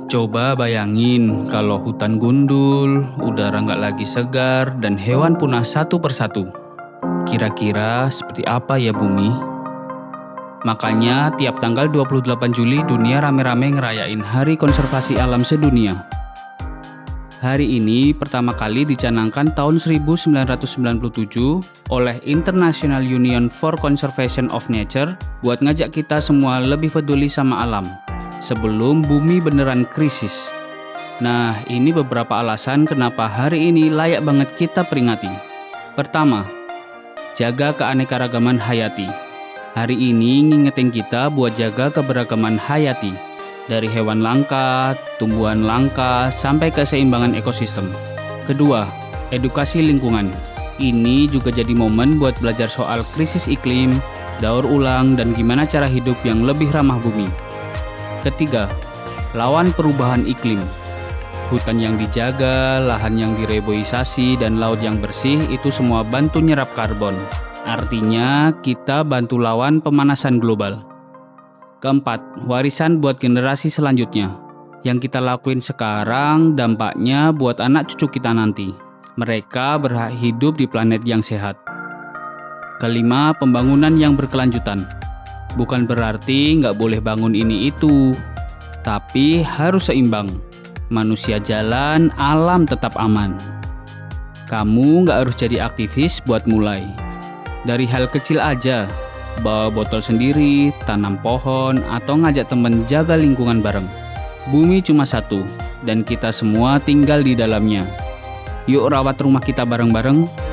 Coba bayangin kalau hutan gundul, udara nggak lagi segar, dan hewan punah satu persatu. Kira-kira seperti apa ya bumi? Makanya tiap tanggal 28 Juli dunia rame-rame ngerayain Hari Konservasi Alam Sedunia. Hari ini pertama kali dicanangkan tahun 1997 oleh International Union for Conservation of Nature buat ngajak kita semua lebih peduli sama alam sebelum bumi beneran krisis. Nah, ini beberapa alasan kenapa hari ini layak banget kita peringati. Pertama, jaga keanekaragaman hayati. Hari ini ngingetin kita buat jaga keberagaman hayati. Dari hewan langka, tumbuhan langka, sampai keseimbangan ekosistem. Kedua, edukasi lingkungan. Ini juga jadi momen buat belajar soal krisis iklim, daur ulang, dan gimana cara hidup yang lebih ramah bumi. Ketiga, lawan perubahan iklim. Hutan yang dijaga, lahan yang direboisasi, dan laut yang bersih itu semua bantu nyerap karbon. Artinya, kita bantu lawan pemanasan global. Keempat, warisan buat generasi selanjutnya. Yang kita lakuin sekarang dampaknya buat anak cucu kita nanti. Mereka berhak hidup di planet yang sehat. Kelima, pembangunan yang berkelanjutan. Bukan berarti nggak boleh bangun ini itu, tapi harus seimbang. Manusia jalan, alam tetap aman. Kamu nggak harus jadi aktivis buat mulai. Dari hal kecil aja, bawa botol sendiri, tanam pohon, atau ngajak temen jaga lingkungan bareng. Bumi cuma satu, dan kita semua tinggal di dalamnya. Yuk rawat rumah kita bareng-bareng.